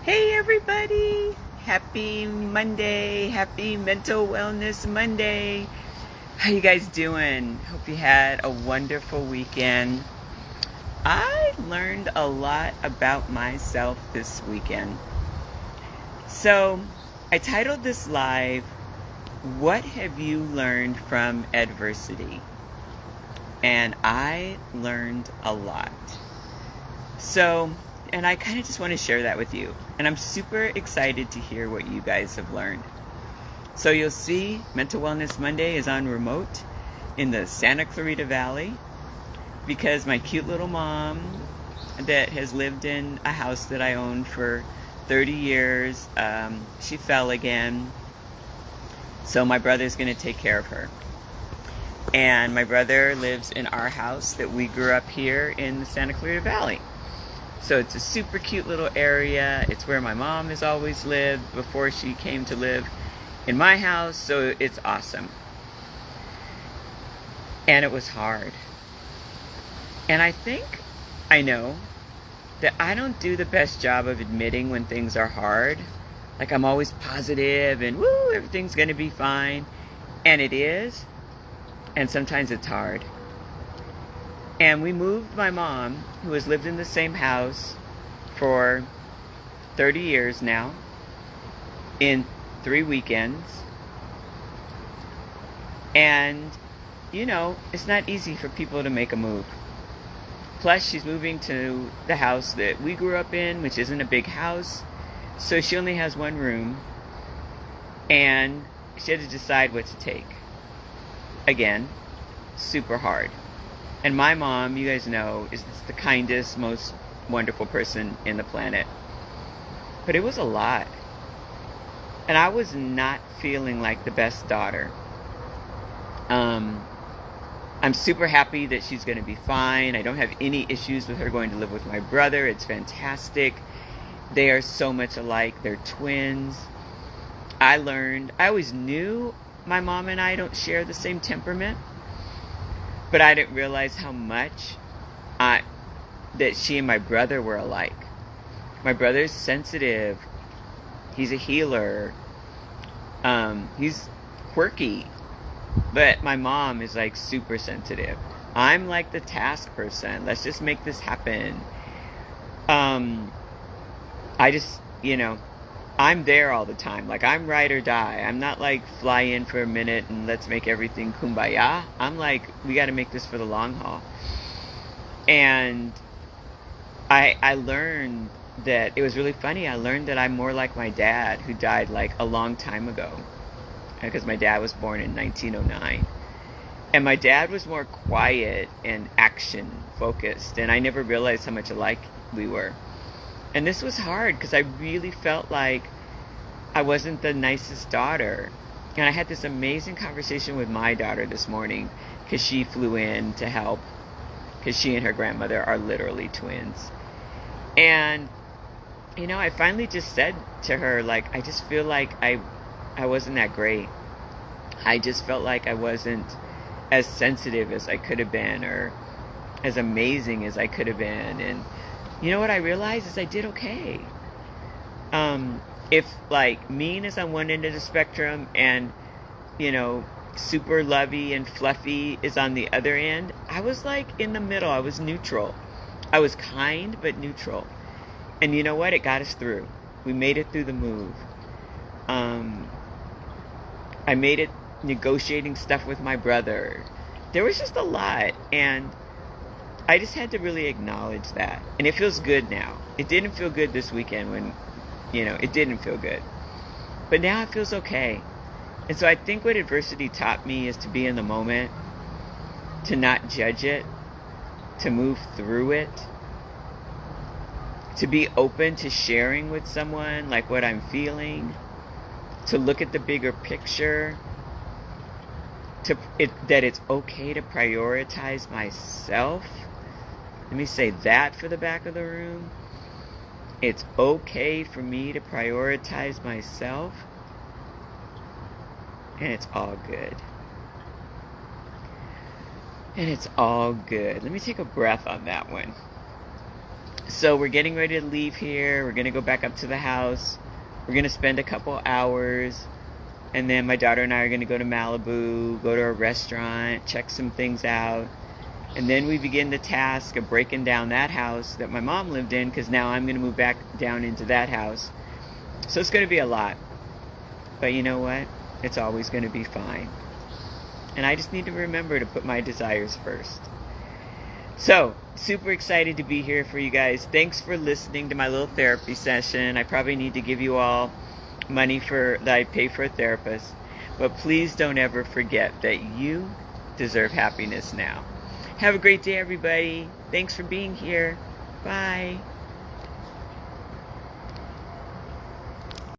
Hey everybody! Happy Monday! Happy Mental Wellness Monday! How you guys doing? Hope you had a wonderful weekend. I learned a lot about myself this weekend. So, I titled this live, What Have You Learned from Adversity? And I learned a lot. So, and I kind of just want to share that with you. And I'm super excited to hear what you guys have learned. So you'll see Mental Wellness Monday is on remote in the Santa Clarita Valley because my cute little mom that has lived in a house that I owned for 30 years, she fell again. So my brother's going to take care of her. And my brother lives in our house that we grew up here in the Santa Clarita Valley. So it's a super cute little area. It's where my mom has always lived before she came to live in my house. So it's awesome. And it was hard. And I know that I don't do the best job of admitting when things are hard. Like I'm always positive and woo, everything's going to be fine. And it is. And sometimes it's hard. And we moved my mom, who has lived in the same house for 30 years now, in 3 weekends. And, it's not easy for people to make a move. Plus, she's moving to the house that we grew up in, which isn't a big house. So she only has one room. And she had to decide what to take. Again, super hard. And my mom, you guys know, is the kindest, most wonderful person in the planet. But it was a lot. And I was not feeling like the best daughter. I'm super happy that she's going to be fine. I don't have any issues with her going to live with my brother. It's fantastic. They are so much alike. They're twins. I always knew my mom and I don't share the same temperament. But I didn't realize how much that she and my brother were alike. My brother's sensitive. He's a healer. He's quirky. But my mom is like super sensitive. I'm like the task person. Let's just make this happen. I just, I'm there all the time. Like I'm ride or die. I'm not like fly in for a minute and let's make everything kumbaya. I'm like, we got to make this for the long haul. And I learned that it was really funny. I learned that I'm more like my dad, who died like a long time ago, because my dad was born in 1909. And my dad was more quiet and action focused. And I never realized how much alike we were. And this was hard because I really felt like I wasn't the nicest daughter. And I had this amazing conversation with my daughter this morning because she flew in to help, because she and her grandmother are literally twins. And, I finally just said to her, like, I just feel like I wasn't that great. I just felt like I wasn't as sensitive as I could have been, or as amazing as I could have been. And what I realized is I did okay. If like mean is on one end of the spectrum and, super lovey and fluffy is on the other end, I was like in the middle. I was neutral. I was kind, but neutral. And you know what? It got us through. We made it through the move. I made it negotiating stuff with my brother. There was just a lot. And I just had to really acknowledge that. And it feels good now. It didn't feel good this weekend when, it didn't feel good. But now it feels okay. And so I think what adversity taught me is to be in the moment, to not judge it, to move through it, to be open to sharing with someone like what I'm feeling, to look at the bigger picture, that it's okay to prioritize myself. Let me say that for the back of the room. It's okay for me to prioritize myself. And it's all good. And it's all good. Let me take a breath on that one. So we're getting ready to leave here. We're going to go back up to the house. We're going to spend a couple hours. And then my daughter and I are going to go to Malibu, go to a restaurant, check some things out. And then we begin the task of breaking down that house that my mom lived in, because now I'm going to move back down into that house. So it's going to be a lot. But you know what? It's always going to be fine. And I just need to remember to put my desires first. So, super excited to be here for you guys. Thanks for listening to my little therapy session. I probably need to give you all money that I pay for a therapist. But please don't ever forget that you deserve happiness now. Have a great day, everybody. Thanks for being here. Bye.